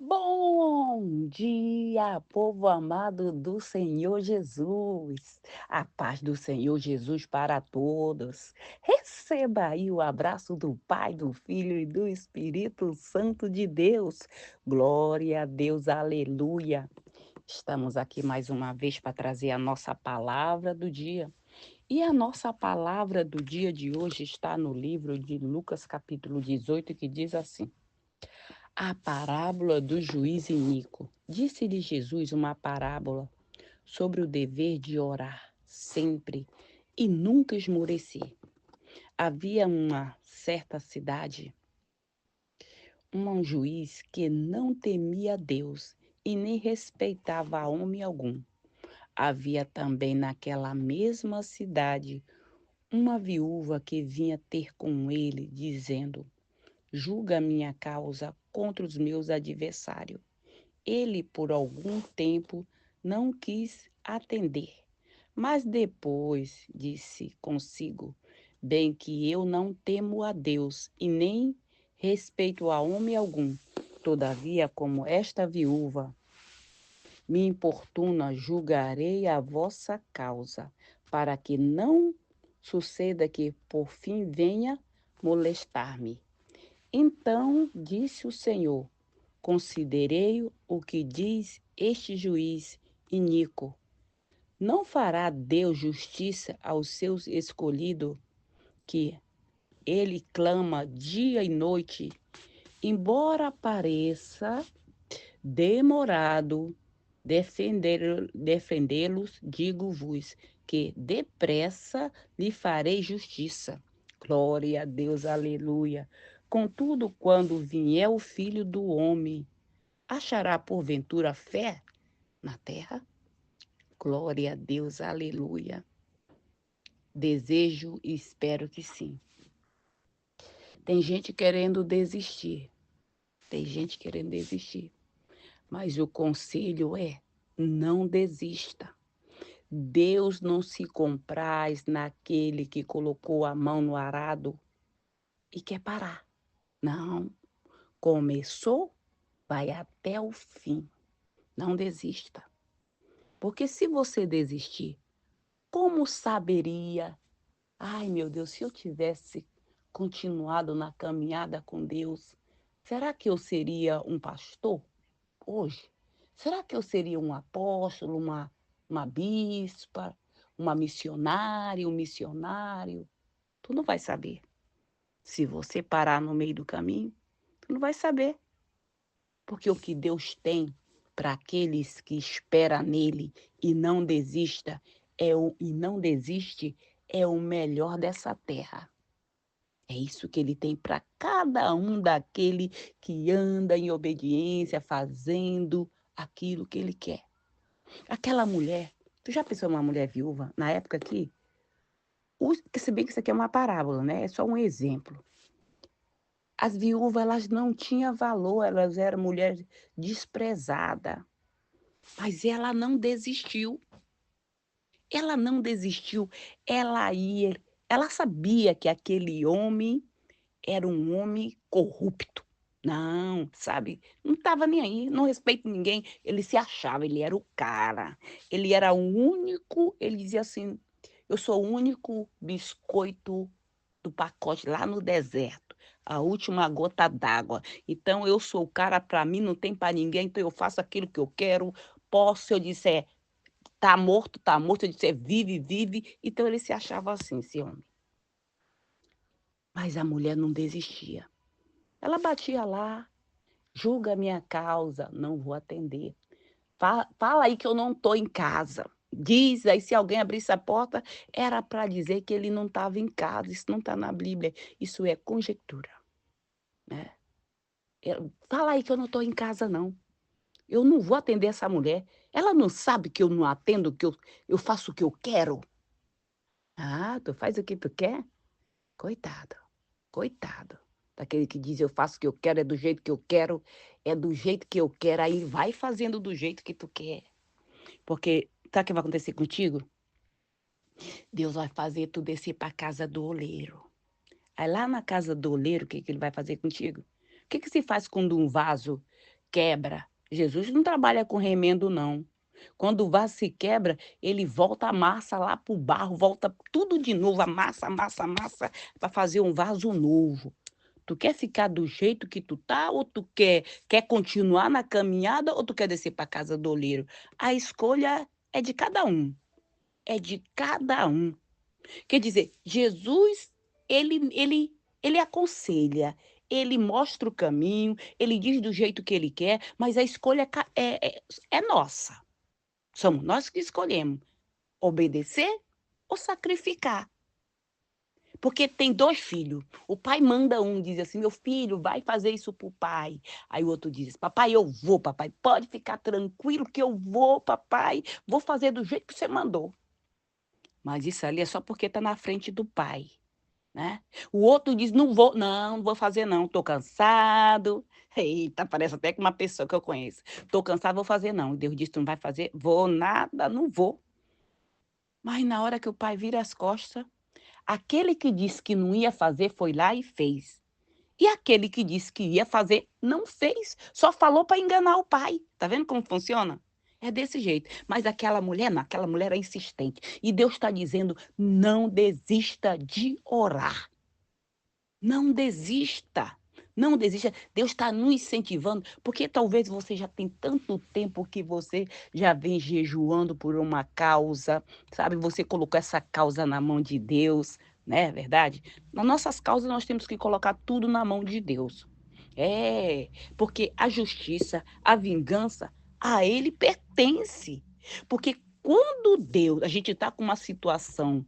Bom dia, povo amado do Senhor Jesus. A paz do Senhor Jesus para todos. Receba aí o abraço do Pai, do Filho e do Espírito Santo de Deus. Glória a Deus, aleluia. Estamos aqui mais uma vez para trazer a nossa palavra do dia. E a nossa palavra do dia de hoje está no livro de Lucas, capítulo 18, que diz assim: A parábola do juiz iníquo. Disse-lhe Jesus uma parábola sobre o dever de orar sempre e nunca esmorecer. Havia uma certa cidade, um juiz que não temia Deus e nem respeitava homem algum. Havia também naquela mesma cidade uma viúva que vinha ter com ele, dizendo: Julga a minha causa contra os meus adversários. Ele, por algum tempo, não quis atender, mas depois disse consigo: Bem que eu não temo a Deus e nem respeito a homem algum. Todavia, como esta viúva me importuna, julgarei a vossa causa, para que não suceda que por fim venha molestar-me. Então disse o Senhor: Considerei o que diz este juiz iníquo. Não fará Deus justiça aos seus escolhidos, que ele clama dia e noite, embora pareça demorado defendê-los, digo-vos que depressa lhe farei justiça. Glória a Deus, aleluia. Contudo, quando vier o Filho do Homem, achará porventura fé na terra? Glória a Deus, aleluia. Desejo e espero que sim. Tem gente querendo desistir, tem gente querendo desistir, mas o conselho é: não desista. Deus não se compraz naquele que colocou a mão no arado e quer parar. Não, começou, vai até o fim. Não desista. Porque se você desistir, como saberia? Ai, meu Deus, se eu tivesse continuado na caminhada com Deus, será que eu seria um pastor hoje? Será que eu seria um apóstolo, uma bispa, uma missionária, um missionário? Tu não vai saber. Se você parar no meio do caminho, tu não vai saber. Porque o que Deus tem para aqueles que esperam nele e não desista e não desiste é o melhor dessa terra. É isso que ele tem para cada um daquele que anda em obediência, fazendo aquilo que ele quer. Aquela mulher, tu já pensou numa mulher viúva na época aqui? Se bem que isso aqui é uma parábola, né? É só um exemplo. As viúvas, elas não tinham valor, elas eram mulheres desprezadas. Mas ela não desistiu. Ela não desistiu. Ela sabia que aquele homem era um homem corrupto. Não, sabe? Não estava nem aí, não respeita ninguém. Ele se achava, ele era o cara. Ele era o único, ele dizia assim: eu sou o único biscoito do pacote lá no deserto, a última gota d'água. Então eu sou o cara, para mim não tem para ninguém, então eu faço aquilo que eu quero. Posso, se eu disser tá morto, eu disser vive, vive. Então ele se achava assim, esse homem. Mas a mulher não desistia. Ela batia lá: julga a minha causa, não vou atender. Fala aí que eu não estou em casa. Diz aí, se alguém abrisse a porta, era para dizer que ele não estava em casa. Isso não está na Bíblia, isso é conjectura, né? Fala aí que eu não estou em casa, não. Eu não vou atender essa mulher. Ela não sabe que eu não atendo, que eu faço o que eu quero. Ah, tu faz o que tu quer? Coitado, coitado. Daquele que diz eu faço o que eu quero, é do jeito que eu quero, é do jeito que eu quero, aí vai fazendo do jeito que tu quer. Porque sabe o que vai acontecer contigo? Deus vai fazer tu descer para a casa do oleiro. Aí lá na casa do oleiro, o que que ele vai fazer contigo? O que que se faz quando um vaso quebra, Jesus não trabalha com remendo, não. Quando o vaso se quebra, ele volta a massa lá para o barro, volta tudo de novo, amassa, amassa, amassa, para fazer um vaso novo. Tu quer ficar do jeito que tu tá ou tu quer continuar na caminhada ou tu quer descer para casa do oleiro? A escolha é de cada um, é de cada um. Quer dizer, Jesus, ele aconselha, ele mostra o caminho, ele diz do jeito que ele quer, mas a escolha é nossa. Somos nós que escolhemos obedecer ou sacrificar. Porque tem 2 filhos. O pai manda um, diz assim: "Meu filho, vai fazer isso para o pai". Aí o outro diz: "Papai, eu vou, papai. Pode ficar tranquilo que eu vou, papai. Vou fazer do jeito que você mandou". Mas isso ali é só porque está na frente do pai, né. O outro diz: "Não vou, não, não vou fazer não, estou cansado". Eita, parece até que uma pessoa que eu conheço. "Estou cansado, vou fazer não". Deus disse: "Tu não vai fazer?". "Vou nada, não vou". Mas na hora que o pai vira as costas, aquele que disse que não ia fazer foi lá e fez. E aquele que disse que ia fazer não fez, só falou para enganar o pai. Tá vendo como funciona? É desse jeito. Mas aquela mulher não, aquela mulher é insistente. E Deus está dizendo: não desista de orar. Não desista. Não desista. Deus está nos incentivando, porque talvez você já tem tanto tempo que você já vem jejuando por uma causa, sabe? Você colocou essa causa na mão de Deus, né? É verdade? Nas nossas causas nós temos que colocar tudo na mão de Deus. É, porque a justiça, a vingança, a Ele pertence. Porque quando Deus, a gente está com uma situação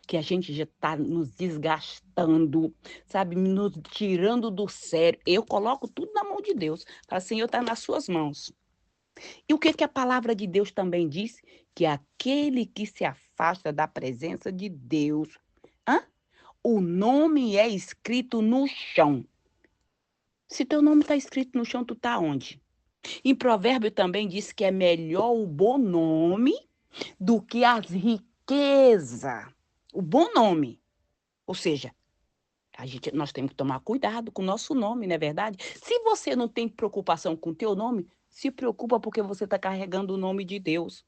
que a gente já está nos desgastando, sabe, nos tirando do sério. Eu coloco tudo na mão de Deus. Falo: "Senhor, está nas suas mãos". E o que que a palavra de Deus também diz? Que aquele que se afasta da presença de Deus, hã? O nome é escrito no chão. Se teu nome está escrito no chão, tu está onde? Em Provérbio também diz que é melhor o bom nome do que as riquezas. O bom nome. Ou seja, nós temos que tomar cuidado com o nosso nome, não é verdade? Se você não tem preocupação com o teu nome, se preocupa porque você está carregando o nome de Deus.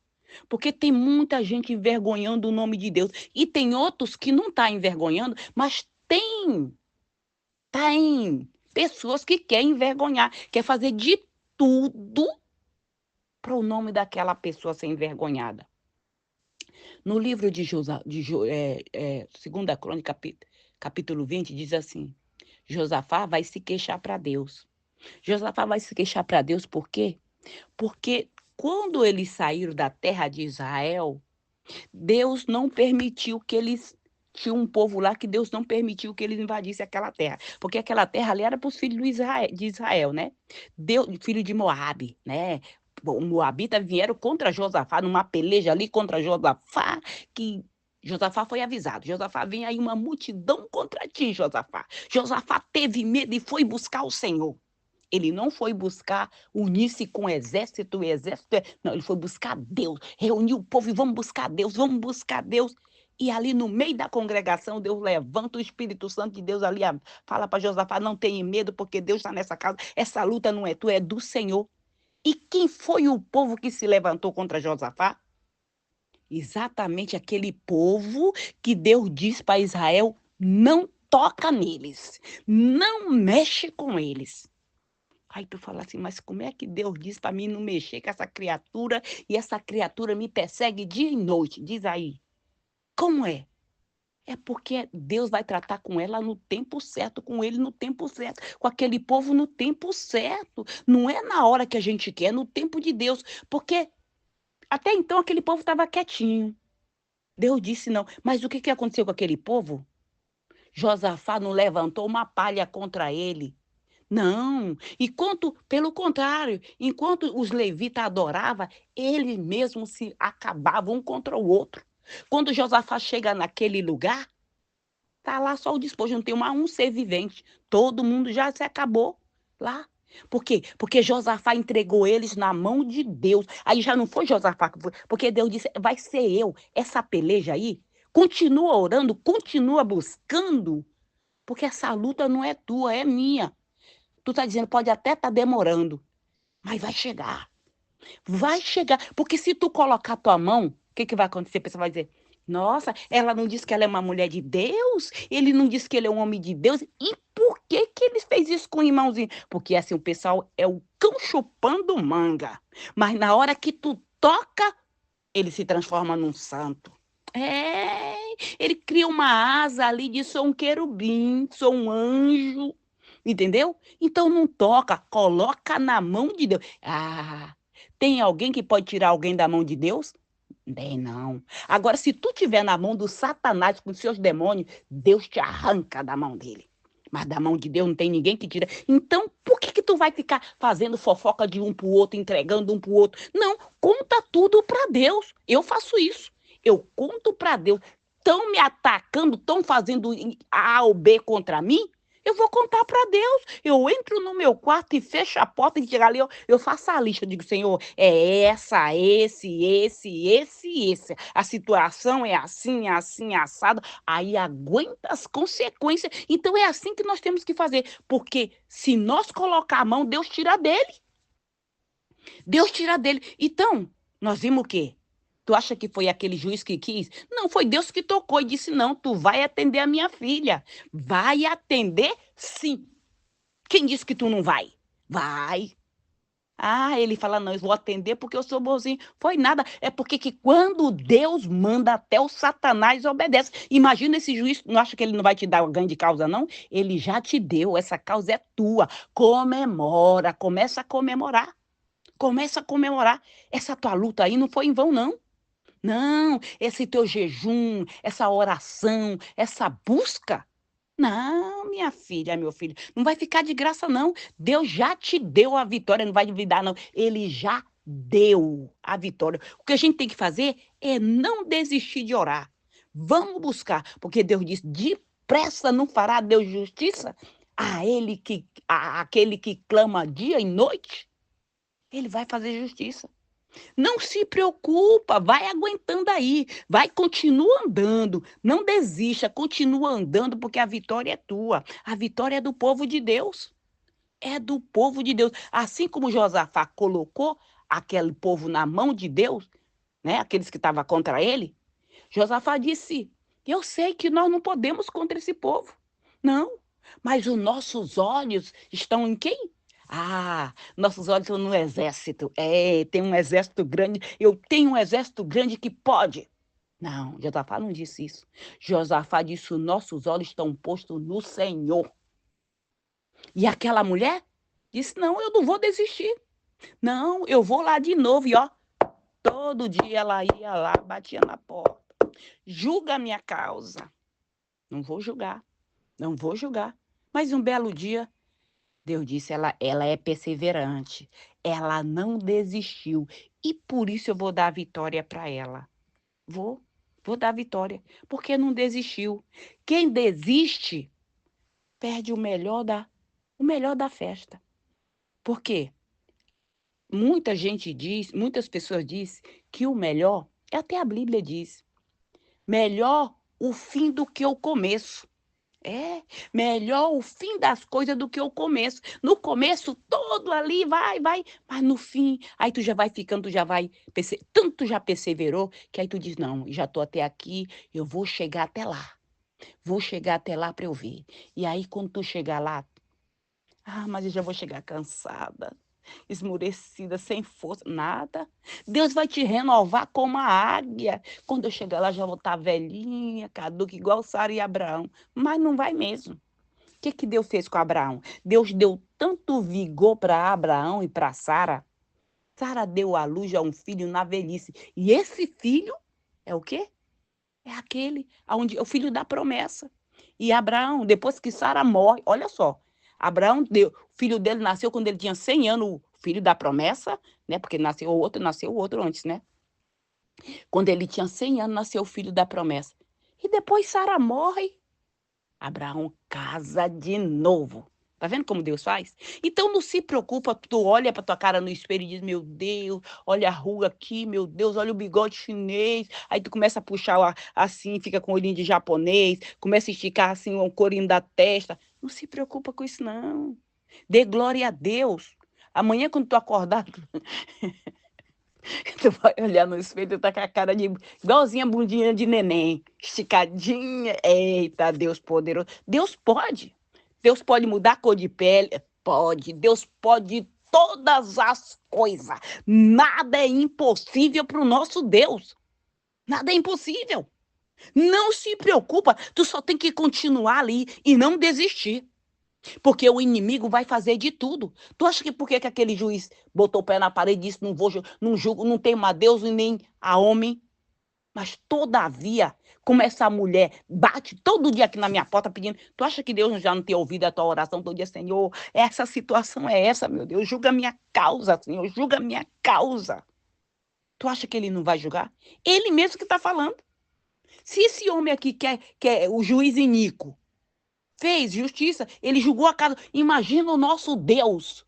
Porque tem muita gente envergonhando o nome de Deus. E tem outros que não estão envergonhando, mas tem pessoas que querem envergonhar, quer fazer de tudo para o nome daquela pessoa ser envergonhada. No livro de, 2 Crônica, capítulo 20, diz assim: Josafá vai se queixar para Deus. Josafá vai se queixar para Deus por quê? Porque quando eles saíram da terra de Israel, Deus não permitiu que eles. Tinha um povo lá que Deus não permitiu que eles invadissem aquela terra. Porque aquela terra ali era para os filhos de Israel, né? Deus, filho de Moabe, né? Bom, os moabitas vieram contra Josafá, numa peleja ali contra Josafá, que Josafá foi avisado. Josafá, vem aí uma multidão contra ti, Josafá. Josafá teve medo e foi buscar o Senhor. Ele não foi buscar unir-se com o exército, não, ele foi buscar Deus, reuniu o povo e vamos buscar Deus, vamos buscar Deus. E ali no meio da congregação, Deus levanta o Espírito Santo de Deus ali, fala para Josafá: não tenha medo, porque Deus está nessa casa, essa luta não é tua, é do Senhor. E quem foi o povo que se levantou contra Josafá? Exatamente aquele povo que Deus diz para Israel: não toca neles, não mexe com eles. Aí tu fala assim: "Mas como é que Deus diz para mim não mexer com essa criatura e essa criatura me persegue dia e noite?" Diz aí. Como é? É porque Deus vai tratar com ela no tempo certo, com ele no tempo certo, com aquele povo no tempo certo. Não é na hora que a gente quer, é no tempo de Deus. Porque até então aquele povo estava quietinho. Deus disse não. Mas o que aconteceu com aquele povo? Josafá não levantou uma palha contra ele. Não, enquanto, pelo contrário, enquanto os levitas adoravam, eles mesmos se acabavam um contra o outro. Quando Josafá chega naquele lugar, tá lá só o despojo, não tem um ser vivente. Todo mundo já se acabou lá. Por quê? Porque Josafá entregou eles na mão de Deus. Aí já não foi Josafá que foi, porque Deus disse: vai ser eu. Essa peleja aí, continua orando, continua buscando, porque essa luta não é tua, é minha. Tu tá dizendo, pode até estar demorando. Mas vai chegar. Vai chegar. Porque se tu colocar tua mão, o que vai acontecer? A pessoa vai dizer, nossa, ela não disse que ela é uma mulher de Deus? Ele não disse que ele é um homem de Deus? E por que ele fez isso com o irmãozinho? Porque assim, o pessoal é o cão chupando manga. Mas na hora que tu toca, ele se transforma num santo. É, ele cria uma asa ali de sou um querubim, sou um anjo, entendeu? Então não toca, coloca na mão de Deus. Ah, tem alguém que pode tirar alguém da mão de Deus? Bem, não. Agora, se tu tiver na mão do Satanás com seus demônios, Deus te arranca da mão dele. Mas da mão de Deus não tem ninguém que tira. Então, por que tu vai ficar fazendo fofoca de um pro outro, entregando um pro outro? Não, conta tudo para Deus. Eu faço isso. Eu conto para Deus. Estão me atacando, estão fazendo A ou B contra mim? Eu vou contar para Deus. Eu entro no meu quarto e fecho a porta e chega ali, eu faço a lista. Eu digo, Senhor, é essa, esse. A situação é assim, assada. Aí aguenta as consequências. Então é assim que nós temos que fazer. Porque se nós colocar a mão, Deus tira dele. Deus tira dele. Então, nós vimos o quê? Tu acha que foi aquele juiz que quis? Não, foi Deus que tocou e disse: não, tu vai atender a minha filha. Vai atender, sim. Quem disse que tu não vai? Vai. Ah, ele fala: não, eu vou atender porque eu sou bonzinho. Foi nada. É porque que quando Deus manda, até o Satanás obedece. Imagina esse juiz, não acha que ele não vai te dar ganho de causa, não? Ele já te deu, essa causa é tua. Comemora, começa a comemorar. Começa a comemorar. Essa tua luta aí não foi em vão, não. Não, esse teu jejum, essa oração, essa busca. Não, minha filha, meu filho, não vai ficar de graça, não. Deus já te deu a vitória, não vai duvidar, não. Ele já deu a vitória. O que a gente tem que fazer é não desistir de orar. Vamos buscar, porque Deus disse: depressa não fará Deus justiça aquele que clama dia e noite. Ele vai fazer justiça. Não se preocupa, vai aguentando aí, vai, continua andando, não desista, continua andando, porque a vitória é tua, a vitória é do povo de Deus, é do povo de Deus. Assim como Josafá colocou aquele povo na mão de Deus, né, aqueles que estavam contra ele, Josafá disse: eu sei que nós não podemos contra esse povo, não, mas os nossos olhos estão em quem? Ah, nossos olhos estão no exército. É, tem um exército grande. Eu tenho um exército grande que pode. Não, Josafá não disse isso. Josafá disse: os nossos olhos estão postos no Senhor. E aquela mulher disse: não, eu não vou desistir. Não, eu vou lá de novo. E ó, todo dia ela ia lá, batia na porta. Julga a minha causa. Não vou julgar, não vou julgar. Mas um belo dia, Deus disse: ela é perseverante, ela não desistiu. E por isso eu vou dar a vitória para ela. Vou dar a vitória, porque não desistiu. Quem desiste, perde o melhor da festa. Por quê? Muitas pessoas dizem que o melhor, até a Bíblia diz, melhor o fim do que o começo. É, melhor o fim das coisas do que o começo. No começo, todo ali vai, mas no fim, aí tu já vai ficando, tu já vai, tanto já perseverou, que aí tu diz: não, já tô até aqui, eu vou chegar até lá. Vou chegar até lá para eu ver. E aí, quando tu chegar lá, mas eu já vou chegar cansada, esmurecida, sem força, nada. Deus vai te renovar como a águia. Quando eu chegar lá, já vou estar velhinha, caduca, igual Sara e Abraão. Mas não vai mesmo. O que Deus fez com Abraão? Deus deu tanto vigor para Abraão e para Sara. Sara deu à luz a um filho na velhice. E esse filho é o quê? É aquele, o filho da promessa. E Abraão, depois que Sara morre, olha só, Abraão deu, o filho dele nasceu quando ele tinha 100 anos, o filho da promessa, né? Porque nasceu o outro antes, né? Quando ele tinha 100 anos, nasceu o filho da promessa. E depois Sara morre, Abraão casa de novo. Tá vendo como Deus faz? Então não se preocupa, tu olha pra tua cara no espelho e diz: meu Deus, olha a ruga aqui, meu Deus, olha o bigode chinês. Aí tu começa a puxar assim, fica com o olhinho de japonês, começa a esticar assim o corinho da testa. Não se preocupa com isso, não. Dê glória a Deus. Amanhã, quando tu acordar, tu vai olhar no espelho, tu tá com a cara de igualzinha a bundinha de neném, esticadinha. Eita, Deus poderoso. Deus pode. Deus pode mudar a cor de pele? Pode. Deus pode todas as coisas. Nada é impossível para o nosso Deus. Nada é impossível. Não se preocupa, tu só tem que continuar ali e não desistir. Porque o inimigo vai fazer de tudo. Tu acha que por que aquele juiz botou o pé na parede e disse, não julgo, não tem a Deus e nem a homem? Mas, todavia, como essa mulher bate todo dia aqui na minha porta pedindo, tu acha que Deus já não tem ouvido a tua oração todo dia, Senhor? Essa situação é essa, meu Deus, julga a minha causa, Senhor, julga a minha causa. Tu acha que ele não vai julgar? Ele mesmo que está falando. Se esse homem aqui quer o juiz iníquo, fez justiça, ele julgou a causa. Imagina o nosso Deus.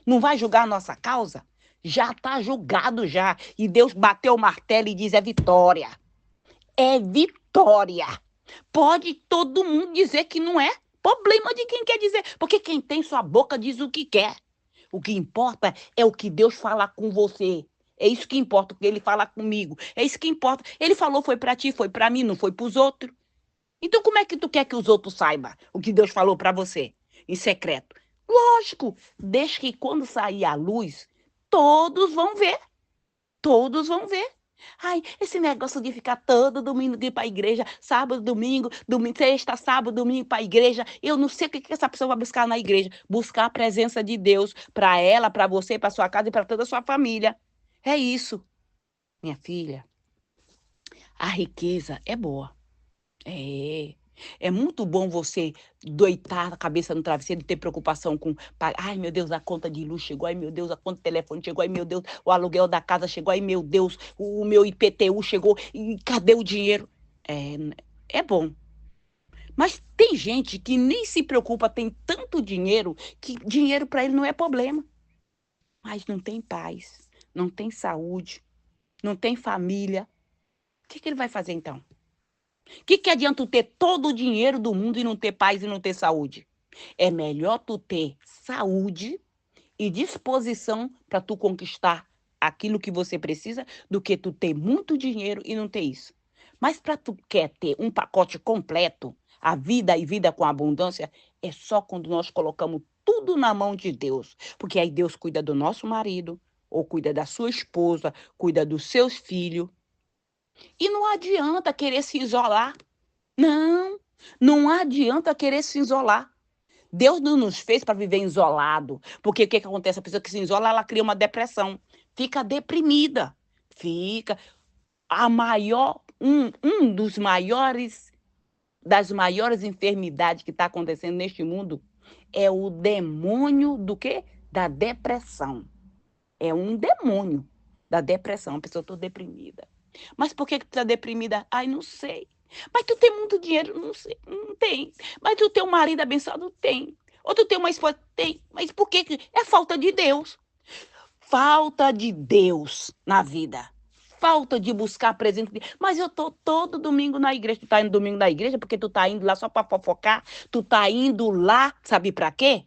Não vai julgar a nossa causa? Já está julgado já. E Deus bateu o martelo e diz, é vitória. É vitória. Pode todo mundo dizer que não é. Problema de quem quer dizer. Porque quem tem sua boca diz o que quer. O que importa é o que Deus fala com você. É isso que importa, o que ele fala comigo. É isso que importa. Ele falou, foi para ti, foi para mim, não foi para os outros. Então, como é que tu quer que os outros saibam o que Deus falou para você, em secreto? Lógico, deixa que quando sair a luz, todos vão ver. Todos vão ver. Ai, esse negócio de ficar todo domingo de ir para a igreja, sábado, domingo, sexta, sábado, domingo para a igreja, eu não sei o que essa pessoa vai buscar na igreja. Buscar a presença de Deus para ela, para você, para sua casa e para toda a sua família. É isso. Minha filha, a riqueza é boa. É. É muito bom você deitar a cabeça no travesseiro e ter preocupação com, ai meu Deus, a conta de luz chegou, ai meu Deus, a conta de telefone chegou, ai meu Deus, o aluguel da casa chegou, ai meu Deus, o meu IPTU chegou, e cadê o dinheiro? É bom. Mas tem gente que nem se preocupa, tem tanto dinheiro, que dinheiro para ele não é problema. Mas não tem paz, não tem saúde, não tem família. O que ele vai fazer então? O que adianta tu ter todo o dinheiro do mundo e não ter paz e não ter saúde? É melhor tu ter saúde e disposição para tu conquistar aquilo que você precisa do que tu ter muito dinheiro e não ter isso. Mas para tu quer ter um pacote completo, a vida e vida com abundância, é só quando nós colocamos tudo na mão de Deus. Porque aí Deus cuida do nosso marido, ou cuida da sua esposa, cuida dos seus filhos. E não adianta querer se isolar. Não, não adianta querer se isolar. Deus não nos fez para viver isolado. Porque o que acontece? A pessoa que se isola, ela cria uma depressão. Fica deprimida. Fica. Um dos maiores, das maiores enfermidades que está acontecendo neste mundo é o demônio do quê? Da depressão. É um demônio da depressão. A pessoa está deprimida. Mas por que tu está deprimida? Ai, não sei. Mas tu tem muito dinheiro? Não sei, não tem. Mas tu tem um marido abençoado? Tem. Ou tu tem uma esposa? Tem. Mas por que? É falta de Deus. Falta de Deus na vida. Falta de buscar a presença de Deus. Mas eu tô todo domingo na igreja. Tu tá indo domingo na igreja porque tu tá indo lá só para fofocar? Tu tá indo lá, sabe para quê?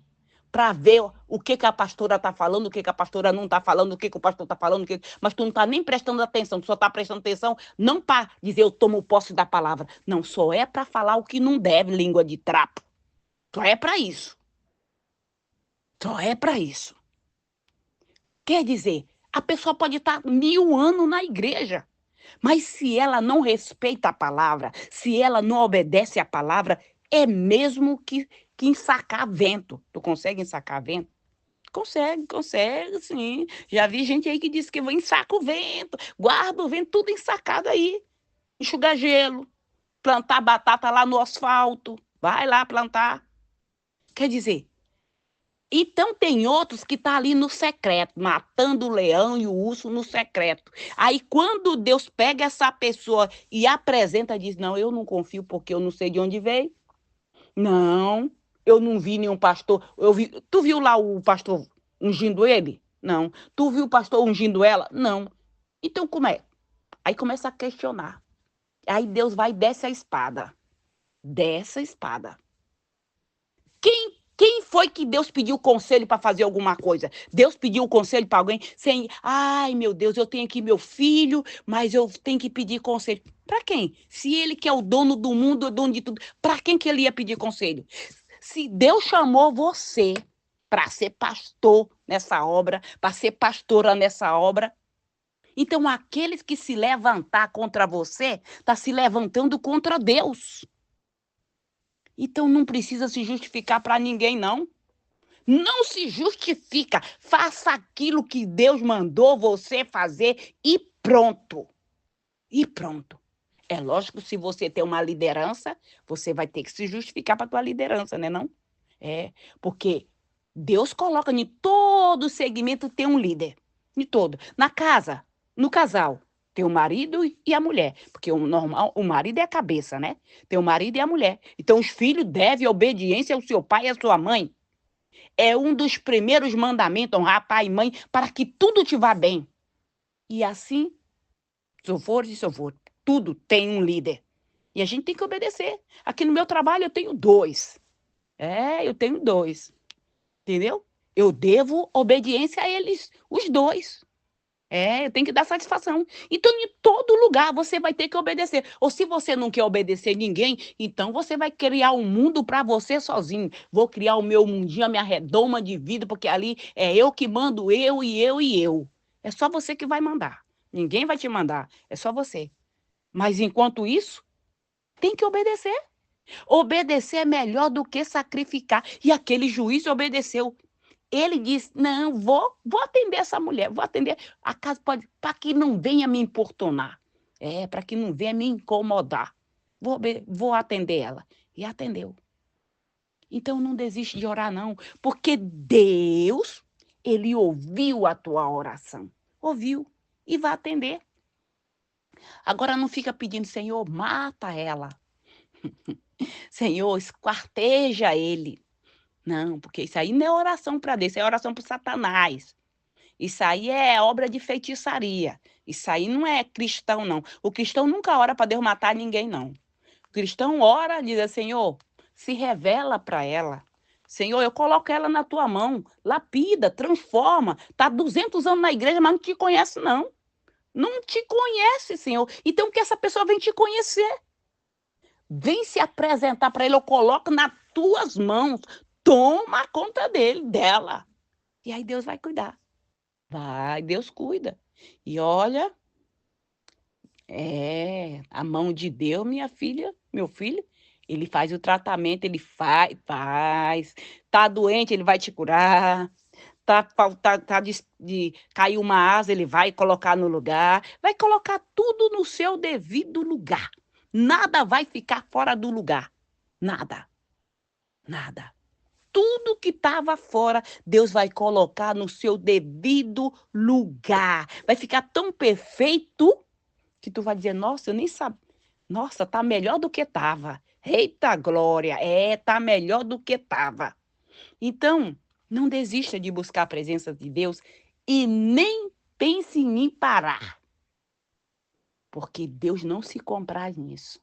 Para ver o que a pastora está falando, o que a pastora não está falando, o que o pastor está falando, mas tu não está nem prestando atenção, tu só está prestando atenção não para dizer eu tomo posse da palavra, não, só é para falar o que não deve, língua de trapo. Só é para isso. Só é para isso. Quer dizer, a pessoa pode estar 1000 anos na igreja, mas se ela não respeita a palavra, se ela não obedece à palavra, é mesmo que ensacar vento. Tu consegue ensacar vento? Consegue, sim. Já vi gente aí que disse que vai ensaca o vento, guarda o vento, tudo ensacado aí. Enxugar gelo, plantar batata lá no asfalto, vai lá plantar. Quer dizer, então tem outros que tá ali no secreto, matando o leão e o urso no secreto. Aí quando Deus pega essa pessoa e apresenta, diz, não, eu não confio porque eu não sei de onde veio. Não, eu não vi nenhum pastor. Tu viu lá o pastor ungindo ele? Não. Tu viu o pastor ungindo ela? Não. Então como é? Aí começa a questionar. Aí Deus vai e desce a espada. Desce a espada. Quem Quem foi que Deus pediu conselho para fazer alguma coisa? Deus pediu conselho para alguém sem, ai meu Deus, eu tenho aqui meu filho, mas eu tenho que pedir conselho. Para quem? Se ele que é o dono do mundo, o dono de tudo, para quem que ele ia pedir conselho? Se Deus chamou você para ser pastor nessa obra, para ser pastora nessa obra, então aqueles que se levantar contra você, tá se levantando contra Deus. Então não precisa se justificar para ninguém, não. Não se justifica. Faça aquilo que Deus mandou você fazer e pronto. E pronto. É lógico, se você tem uma liderança, você vai ter que se justificar para a tua liderança, né não? É, porque Deus coloca em todo segmento tem um líder. Em todo. Na casa, no casal, tem o marido e a mulher. Porque o normal, o marido é a cabeça, né? Tem o marido e a mulher. Então os filhos devem obediência ao seu pai e à sua mãe. É um dos primeiros mandamentos, honrar pai e mãe, para que tudo te vá bem. E assim, se eu for, tudo tem um líder. E a gente tem que obedecer. Aqui no meu trabalho eu tenho 2. Eu tenho 2. Entendeu? Eu devo obediência a eles, os 2. Eu tenho que dar satisfação. Então, em todo lugar, você vai ter que obedecer. Ou se você não quer obedecer ninguém, então você vai criar um mundo para você sozinho. Vou criar o meu mundinho, a minha redoma de vida, porque ali é eu que mando, eu e eu e eu. É só você que vai mandar. Ninguém vai te mandar, é só você. Mas enquanto isso, tem que obedecer. Obedecer é melhor do que sacrificar. E aquele juiz obedeceu. Ele disse: não, vou atender essa mulher, vou atender. A casa pode, para que não venha me importunar. Para que não venha me incomodar. Vou atender ela. E atendeu. Então não desiste de orar, não. Porque Deus, ele ouviu a tua oração. Ouviu. E vai atender. Agora não fica pedindo, Senhor, mata ela. Senhor, esquarteja ele. Não, porque isso aí não é oração para Deus, isso é oração para Satanás. Isso aí é obra de feitiçaria. Isso aí não é cristão, não. O cristão nunca ora para Deus matar ninguém, não. O cristão ora, diz, Senhor, se revela para ela. Senhor, eu coloco ela na tua mão, lapida, transforma. Está 200 anos na igreja, mas não te conhece, não. Não te conhece, Senhor. Então que essa pessoa venha te conhecer. Vem se apresentar para ele, eu coloco nas tuas mãos. Toma conta dela. E aí Deus vai cuidar. Vai, Deus cuida. E olha, a mão de Deus, minha filha, meu filho, ele faz o tratamento, ele faz. Tá doente, ele vai te curar. Tá de cair uma asa, ele vai colocar no lugar. Vai colocar tudo no seu devido lugar. Nada vai ficar fora do lugar. Nada. Nada. Tudo que estava fora, Deus vai colocar no seu devido lugar. Vai ficar tão perfeito que tu vai dizer, nossa, eu nem sabia. Nossa, tá melhor do que estava. Eita glória, tá melhor do que estava. Então, não desista de buscar a presença de Deus e nem pense em parar. Porque Deus não se compraz nisso.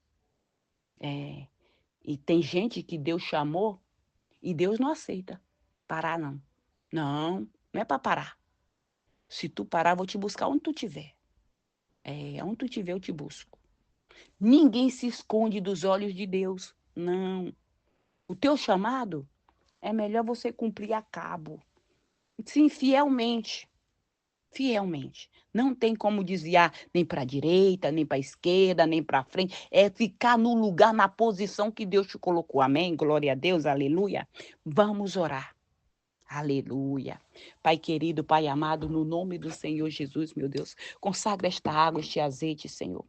E tem gente que Deus chamou e Deus não aceita parar, não. Não, não é para parar. Se tu parar, vou te buscar onde tu estiver. Onde tu estiver, eu te busco. Ninguém se esconde dos olhos de Deus. Não. O teu chamado é melhor você cumprir a cabo. Sim, fielmente. Fielmente. Não tem como desviar nem para a direita, nem para a esquerda, nem para frente. É ficar no lugar, na posição que Deus te colocou. Amém? Glória a Deus, aleluia. Vamos orar. Aleluia. Pai querido, Pai amado, no nome do Senhor Jesus, meu Deus, consagra esta água, este azeite, Senhor.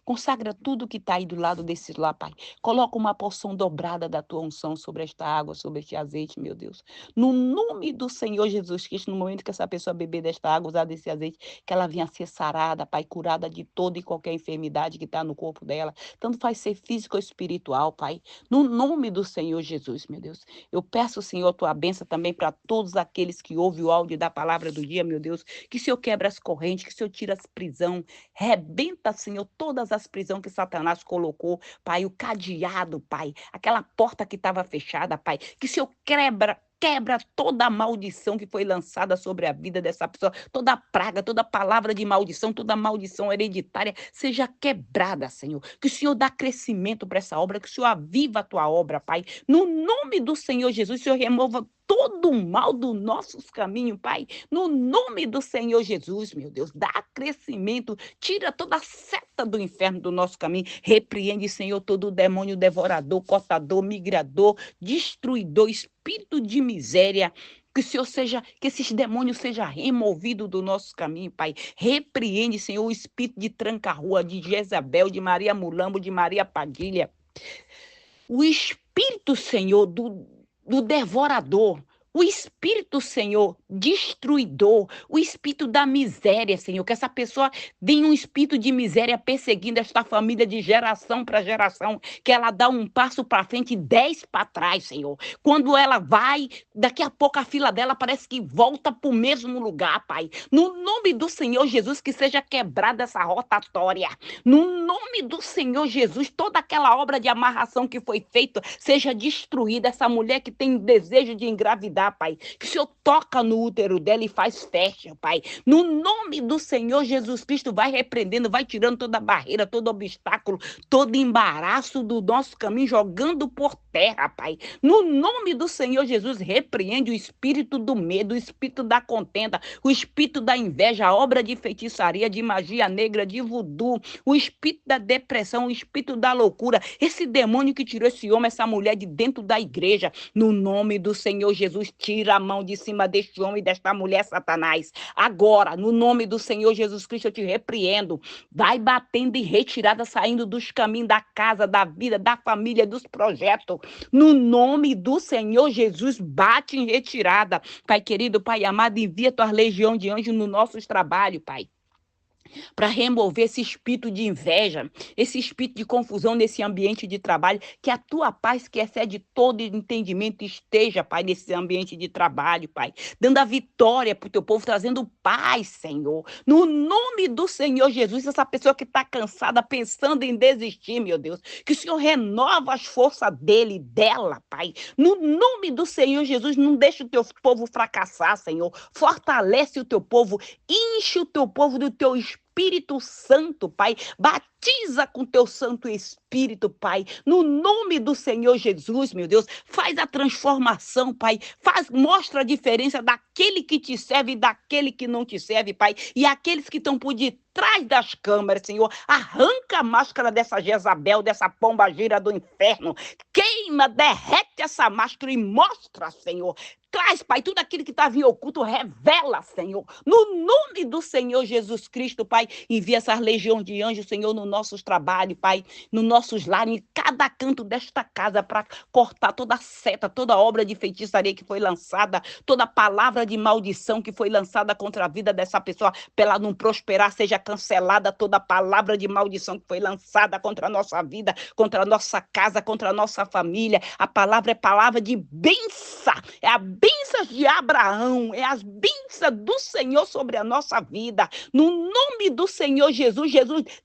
Consagra tudo que está aí do lado desse lá, Pai. Coloca uma porção dobrada da tua unção sobre esta água, sobre este azeite, meu Deus. No nome do Senhor Jesus Cristo, no momento que essa pessoa beber desta água, usar desse azeite, que ela venha ser sarada, Pai, curada de toda e qualquer enfermidade que está no corpo dela. Tanto faz ser físico ou espiritual, Pai. No nome do Senhor Jesus, meu Deus. Eu peço, Senhor, a tua bênção também para todos aqueles que ouvem o áudio da palavra do dia, meu Deus. Que o Senhor quebra as correntes, que o Senhor tira as prisão. Rebenta, Senhor, todo todas as prisões que Satanás colocou, Pai, o cadeado, Pai, aquela porta que estava fechada, Pai, que o Senhor quebra toda a maldição que foi lançada sobre a vida dessa pessoa, toda praga, toda palavra de maldição, toda maldição hereditária seja quebrada, Senhor. Que o Senhor dá crescimento para essa obra, que o Senhor aviva a tua obra, Pai. No nome do Senhor Jesus, o Senhor remova todo o mal dos nossos caminhos, Pai. No nome do Senhor Jesus, meu Deus, dá crescimento, tira toda a seta do inferno do nosso caminho. Repreende, Senhor, todo o demônio devorador, cortador, migrador, destruidor, espírito de miséria. Que o Senhor seja, que esses demônios sejam removidos do nosso caminho, Pai. Repreende, Senhor, o espírito de tranca-rua, de Jezabel, de Maria Mulambo, de Maria Padilha. O espírito, Senhor, do devorador. O espírito, Senhor, destruidor, o espírito da miséria, Senhor, que essa pessoa tenha um espírito de miséria perseguindo esta família de geração para geração, que ela dá um passo para frente e 10 para trás, Senhor. Quando ela vai, daqui a pouco a fila dela parece que volta para o mesmo lugar, Pai. No nome do Senhor Jesus, que seja quebrada essa rotatória. No nome do Senhor Jesus, toda aquela obra de amarração que foi feita seja destruída. Essa mulher que tem desejo de engravidar, Pai, que o Senhor toca no útero dela e faz festa, Pai. No nome do Senhor Jesus Cristo, vai repreendendo, vai tirando toda barreira, todo obstáculo, todo embaraço do nosso caminho, jogando por terra, Pai. No nome do Senhor Jesus, repreende o espírito do medo, o espírito da contenda, o espírito da inveja, a obra de feitiçaria, de magia negra, de voodoo, o espírito da depressão, o espírito da loucura, esse demônio que tirou esse homem, essa mulher de dentro da igreja. No nome do Senhor Jesus, tira a mão de cima deste homem e desta mulher, Satanás. Agora, no nome do Senhor Jesus Cristo, eu te repreendo. Vai batendo em retirada, saindo dos caminhos da casa, da vida, da família, dos projetos. No nome do Senhor Jesus, bate em retirada. Pai querido, Pai amado, envia tua legião de anjos no nosso trabalho, Pai, para remover esse espírito de inveja, esse espírito de confusão nesse ambiente de trabalho, que a tua paz, que excede todo entendimento, esteja, Pai, nesse ambiente de trabalho, Pai, dando a vitória para o teu povo, trazendo paz, Senhor. No nome do Senhor Jesus, essa pessoa que está cansada, pensando em desistir, meu Deus, que o Senhor renova as forças dele e dela, Pai. No nome do Senhor Jesus, não deixa o teu povo fracassar, Senhor. Fortalece o teu povo, enche o teu povo do teu Espírito Santo, Pai. Batiza com teu Santo Espírito, Pai. No nome do Senhor Jesus, meu Deus, faz a transformação, Pai. Mostra a diferença daquele que te serve e daquele que não te serve, Pai. E aqueles que estão por detrás das câmeras, Senhor, arranca a máscara dessa Jezabel, dessa pombagira do inferno. Queima, derrete essa máscara e mostra, Senhor. Traz, Pai, tudo aquilo que estava em oculto, revela, Senhor. No nome do Senhor Jesus Cristo, Pai, envia essa legião de anjos, Senhor, nos nossos trabalhos, Pai, nos nossos lares, em cada canto desta casa, para cortar toda a seta, toda a obra de feitiçaria que foi lançada, toda a palavra de maldição que foi lançada contra a vida dessa pessoa, para ela não prosperar, seja cancelada toda a palavra de maldição que foi lançada contra a nossa vida, contra a nossa casa, contra a nossa família. A palavra é palavra de bênção, é a bênçãos de Abraão, é as bênçãos do Senhor sobre a nossa vida. No nome do Senhor Jesus,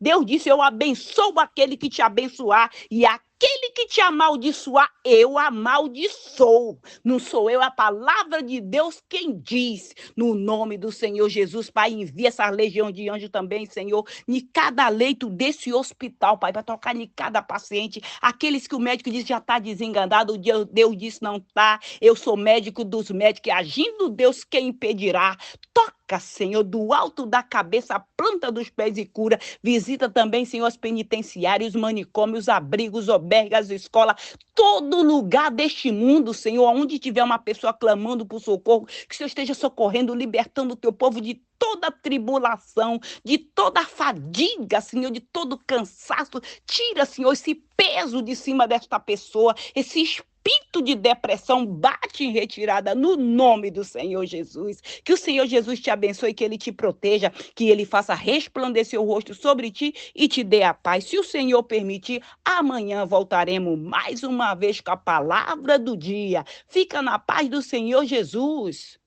Deus disse: eu abençoo aquele que te abençoar, e aquele que te amaldiçoar, eu amaldiçoo. Não sou eu, é a palavra de Deus quem diz. No nome do Senhor Jesus, Pai, envia essa legião de anjos também, Senhor, em cada leito desse hospital, Pai, para tocar em cada paciente. Aqueles que o médico diz já está desenganado, Deus disse não está. Eu sou médico dos médicos, agindo Deus, quem impedirá? Toca, Senhor, do alto da cabeça, a planta dos pés e cura. Visita também, Senhor, os penitenciários, os manicômios, os abrigos, albergas, escola, todo lugar deste mundo, Senhor, onde tiver uma pessoa clamando por socorro, que o Senhor esteja socorrendo, libertando o teu povo de toda tribulação, de toda fadiga, Senhor, de todo cansaço. Tira, Senhor, esse peso de cima desta pessoa, esse espírito de depressão, bate em retirada no nome do Senhor Jesus. Que o Senhor Jesus te abençoe, que Ele te proteja, que Ele faça resplandecer o rosto sobre ti e te dê a paz. Se o Senhor permitir, amanhã voltaremos mais uma vez com a palavra do dia. Fica na paz do Senhor Jesus.